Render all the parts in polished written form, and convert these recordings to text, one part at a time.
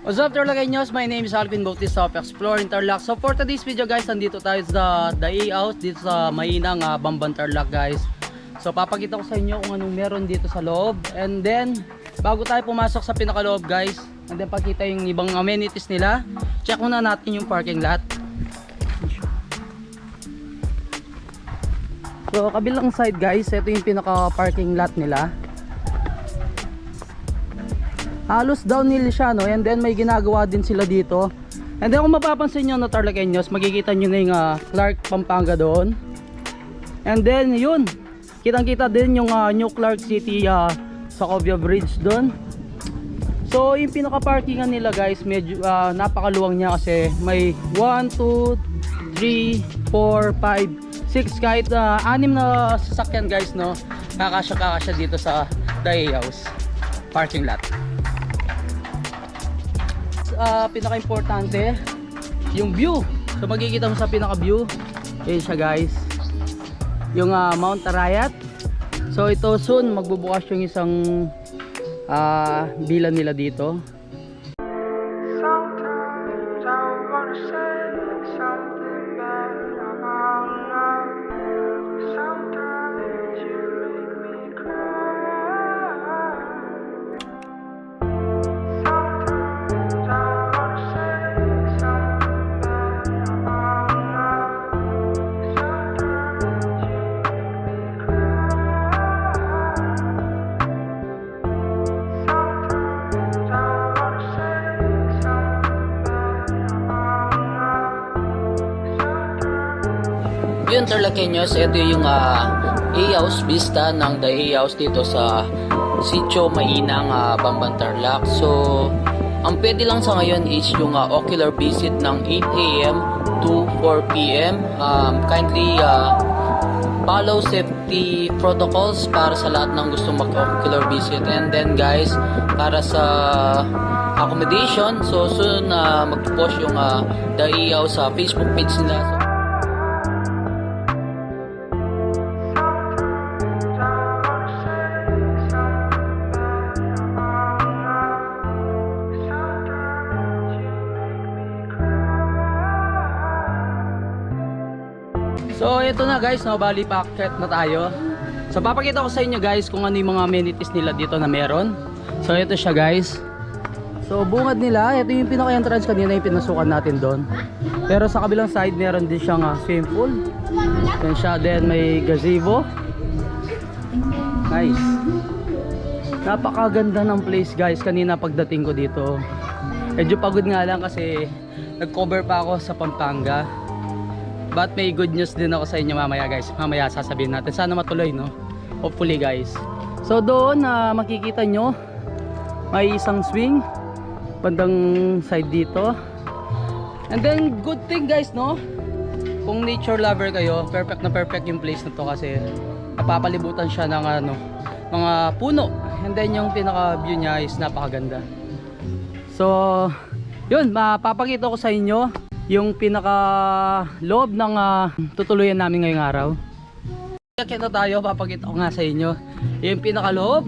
What's up, Tarlagueños? My name is Alvin Bautista of Explore Tarlac. So for today's video guys, nandito tayo sa The A House dito sa Mainang Bamban Tarlac guys. So papakita ko sa inyo kung anong meron dito sa loob. And then bago tayo pumasok sa pinakaloob guys, and then pakita yung ibang amenities nila, check muna natin yung parking lot. So kabilang side guys, ito yung pinaka parking lot nila. Halos downhill siya, no? And then may ginagawa din sila dito. And then kung mapapansin nyo na Tarlagueños, makikita nyo na yung Clark, Pampanga doon. And then yun, kitang kita din yung New Clark City Sacobia Bridge doon. So yung pinaka parkingan nila guys, medyo napakaluwang niya kasi may 1, 2, 3, 4, 5, 6, kahit 6 na sasakyan guys, no? Kakasya dito sa The A House parking lot. Pinaka-importante yung view. So makikita mo sa pinaka-view, yun siya guys, yung Mount Arayat. So ito soon magbubukas yung isang villa nila dito. Sometimes I wanna say something bad about love. Sometimes you make me cry. Sometimes I wanna say something bad about love. Sometimes you make me cry. Sometimes I wanna say something bad about love. Yun Tarlagueños, ito yung A House vista ng The A House dito sa Sitio Mainang Bamban Tarlac. So ang pwede lang sa ngayon is yung ocular visit ng 8 AM to 4 PM. Kindly follow safety protocols para sa lahat ng gustong mag-ocular visit. And then guys, para sa accommodation, so soon mag-post yung The A House sa Facebook page nila. So ito na guys, no, bali packet na tayo. So papakita ko sa inyo guys kung ano yung mga amenities nila dito na meron. So ito siya guys. So bungad nila, ito yung pinaka-entrance kanina yung pinasukan natin doon. Pero sa kabilang side meron din siyang swimming pool. Yan siya, then may gazebo. Nice. Napakaganda ng place guys. Kanina pagdating ko dito, medyo pagod nga lang kasi nag-cover pa ako sa Pampanga. But may good news din ako sa inyo mamaya guys. Mamaya sasabihin natin. Sana matuloy, no? Hopefully guys. So doon makikita nyo may isang swing bandang side dito. And then good thing guys, no? Kung nature lover kayo, perfect na perfect yung place na to kasi napapalibutan siya ng mga puno. And then yung pinaka view niya is napakaganda. So yun, mapapakita ko sa inyo yung pinaka loob ng tutuluyan namin ngayong araw. Kaya tayo, papakita ko nga sa inyo yung pinaka loob.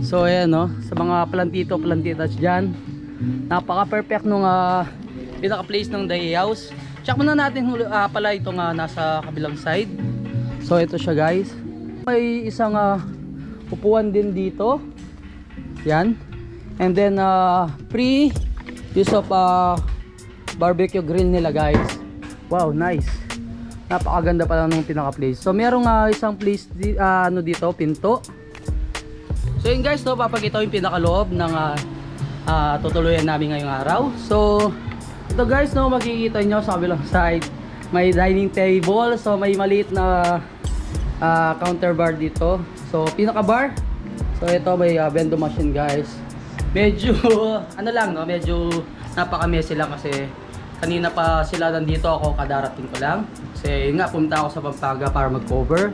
So ayan, no, sa mga plantitas dyan, napaka perfect nung pinaka place ng The A House. Check muna natin pala itong nasa kabilang side. So ito siya guys, may isang upuan din dito. Yan. And then free use of barbecue grill nila guys. Wow, nice. Napakaganda pala nung pinaka place. So merong isang place dito, pinto. So yun guys, no, papakita ko yung pinakaloob ng tutuluyan namin ngayong araw. So ito guys, no, makikita nyo sa kabilang side may dining table. So may maliit na counter bar dito. So pinaka bar. So ito may vending machine guys. Medyo ano lang, no, medyo napaka-messy lang kasi kanina pa sila nandito, ako kadarating ko lang. Kasi yun nga, pumunta ako sa Pampanga para mag-cover.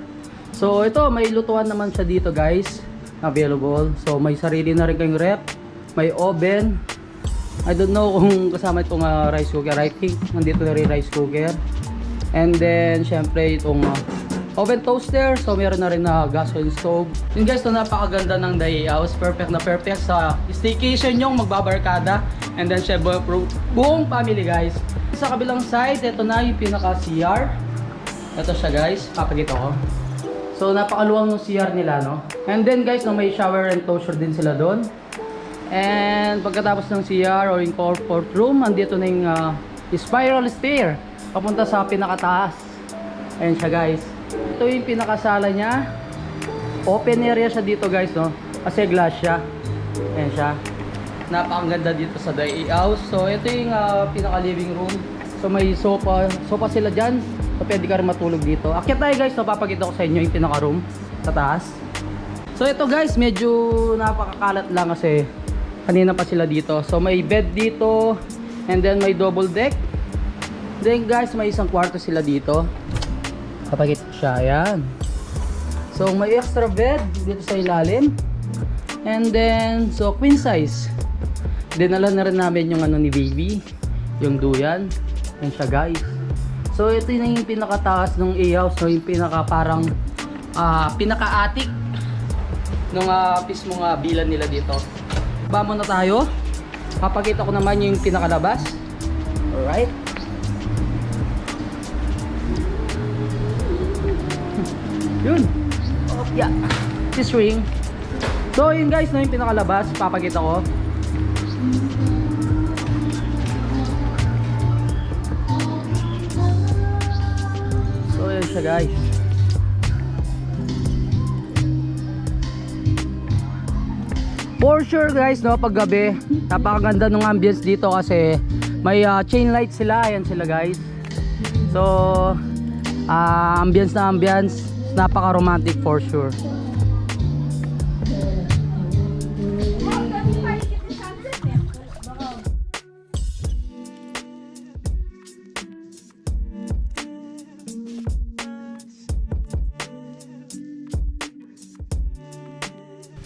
So ito, may lutuan naman siya dito guys, available. So may sarili na rin kayong rep, may oven. I don't know kung kasama itong rice cooker. I think nandito na rin rice cooker. And then syempre itong oven toaster. So meron na rin na gasoline stove. Yun guys, so napakaganda ng Dai House. Perfect na perfect sa staycation yung magbabarkada. And then syempre buong family guys. Sa kabilang side, ito na yung pinaka CR. Ito siya guys, papakita ko. So napakaluwang ng CR nila, no? And then guys, no, may shower and closure din sila doon. And pagkatapos ng CR or yung comfort room, andito na yung spiral stair papunta sa pinakataas. Ayan siya guys. Ito yung pinakasala niya. Open area siya dito guys, no? Kasi glass siya. Ayan siya. Napakaganda dito sa Dai House. So ito yung pinaka living room. So may sofa sila dyan. So pwede ka rin matulog dito. Akyat tayo guys, so papakita ko sa inyo yung pinaka room sa taas. So ito guys, medyo napakakalat lang kasi kanina pa sila dito. So may bed dito. And then may double deck. Then guys, may isang kwarto sila dito. Papakita ko siya, ayan. So may extra bed dito sa ilalim. And then, so queen size. Dinala na rin namin yung ano ni baby, yung duyan. Ayan siya guys. So ito na yung pinakataas ng A-house, so yung pinaka parang pinaka-attic nung mismong bilan nila dito. Bamo na tayo. Papakita ko naman yung pinakalabas. Alright. Yun. Oh, yeah. This ring. So yun guys, no, yung pinakalabas, papakita ko. So yun siya guys. For sure guys, no, pag gabi, napakaganda ng ambience dito kasi may chain light sila, ayan sila guys. So ambience na ambience, napaka romantic for sure.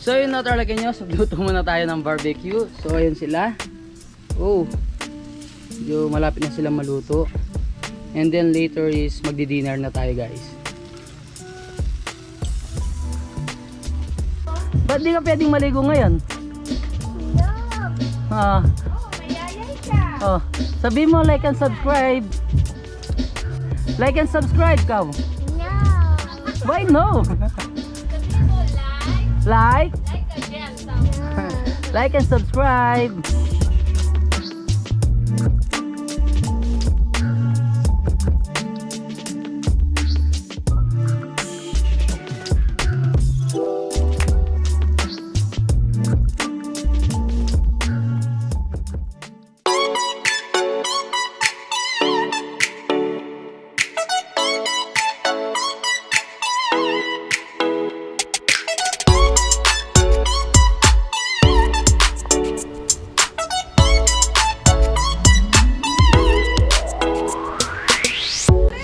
So yun na talaga nyo, magluto muna tayo ng barbecue. So ayun sila. Oh, yung malapit na sila maluto. And then later is magdi-dinner na tayo guys. Ba't di ka pwedeng maligo ngayon? Oh, mayayay ka. Oh, sabi mo like and subscribe. Like and subscribe ka. No. Why no? Sabi mo like. Like? Like again. Tama. Like and subscribe.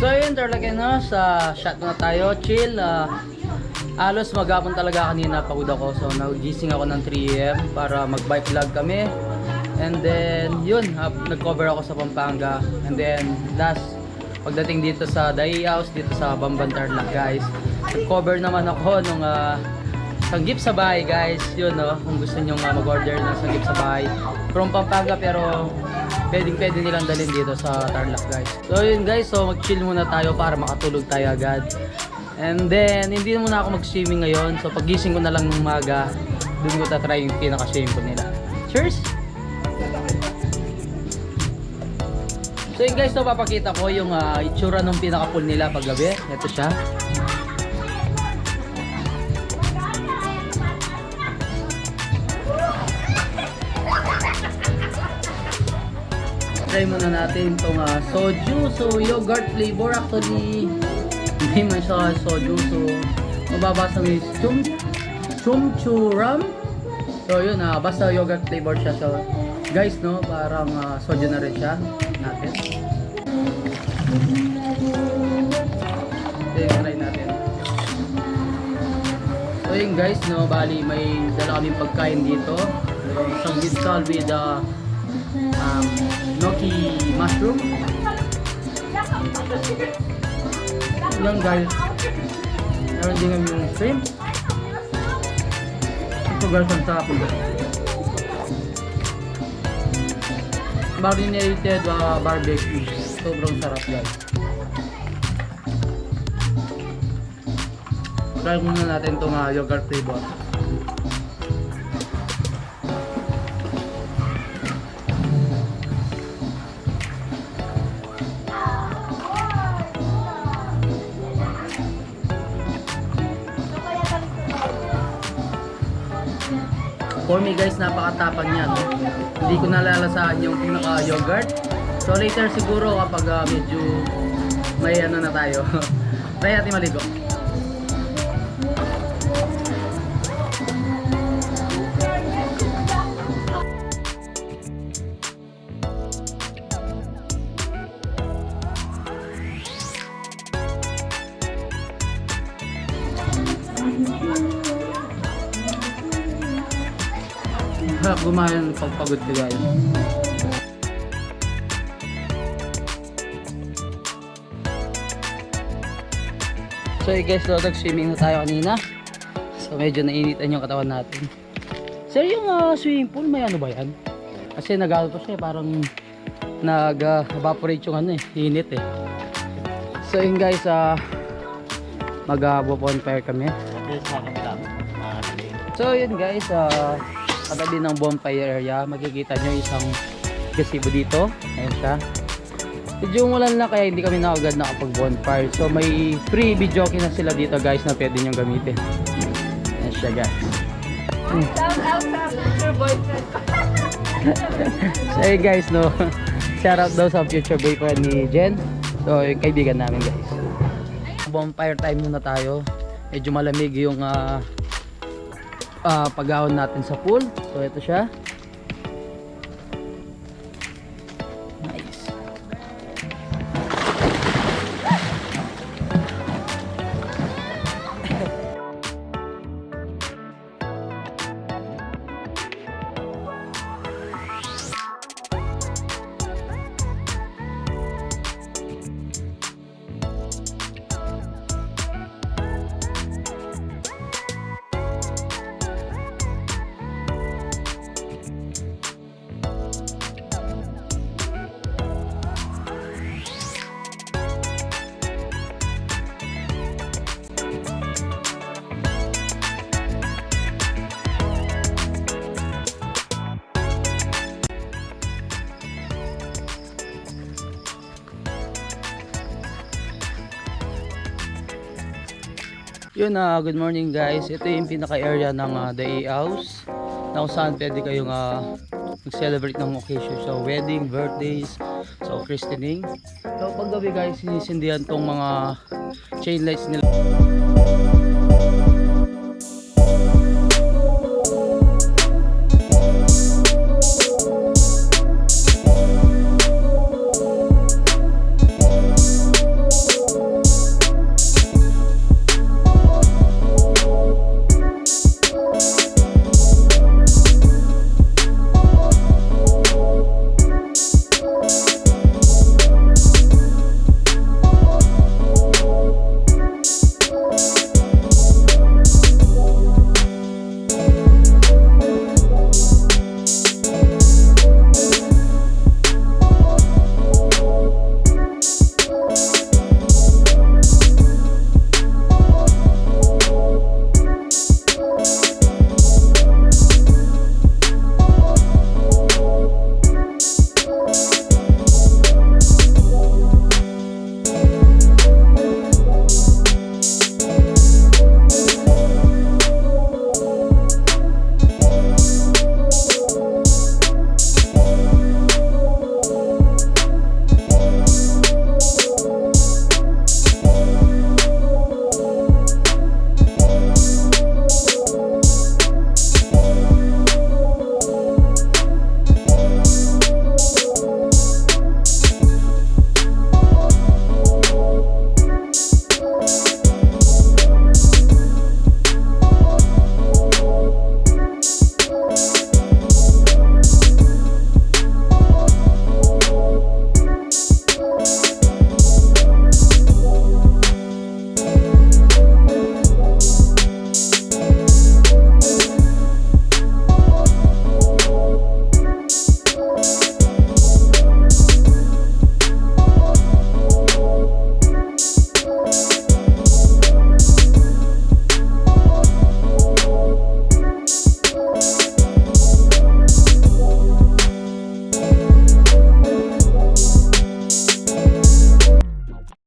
So yun talaga no, sa shot na tayo, chill. Alos maghapon talaga kanina, pagod ako. So nagising ako ng 3 AM para mag-bike vlog kami. And then yun, nag-cover ako sa Pampanga. And then last, pagdating dito sa Dai House, dito sa Bamban Tarlac guys, nag-cover naman ako nung sanggip sa bahay guys. Yun no, kung gusto nyo mag-order ng sanggip sa bahay from Pampanga, pero pwede nilang dalhin dito sa Tarlac guys. So yun guys, so mag-chill muna tayo para makatulog tayo agad. And then hindi muna ako mag-swimming ngayon. So paggising ko na lang ng umaga, dun ko tatry yung pinaka-swimming pool nila. Cheers! So yun guys, so papakita ko yung itsura ng pinaka-pool nila pag gabi. Ito siya. Try muna natin itong soju. So yogurt flavor actually. Hindi man siya soju. So mababasa mo yung chumchuram. So yun, basta yogurt flavor siya. So guys, no, parang soju na rin siya natin. Okay, try natin. So yun guys, no, bali may dala kaming pagkain dito. Isang gintal with gnocchi mushroom. Yan guys. Meron din kami yung shrimp. Ito guys, ang sarap ito. Marinated barbecue. Sobrang sarap yan. Try muna natin itong yogurt flavor. For me guys, napakatapang niya, no? Hindi ko nalalasaan yung pinaka-yogurt. So later siguro kapag medyo may ano na tayo. Try natin maligo. Harap gumayan pagpagod ko guys. So guys, nag-swimming na tayo kanina. So medyo nainitan yung katawan natin. Sir, yung swimming pool, may ano ba yan? Kasi nag-ano pa siya, parang nag-evaporate yung ano init eh. So yun guys, mag-bonfire kami. So yun guys, katabi ng bonfire area, makikita nyo isang gazebo dito. Ayan siya. Medyo umulan lang kaya hindi kami nakagad nakapag bonfire. So may free video na sila dito guys na pwede nyo gamitin. Ayan siya guys. Shout out sa future boyfriend. So hey guys, no, shout out daw sa future boyfriend ni Jen. So yung kaibigan namin guys. Bonfire time muna tayo. Medyo malamig yung pag-ahon natin sa pool. So ito siya. Nice. Yun, good morning guys. Ito yung pinaka-area ng The A House na kung saan pwede kayong mag-celebrate ng occasion. So wedding, birthdays, so christening. So paggabi guys, sinisindihan tong mga chain lights nila.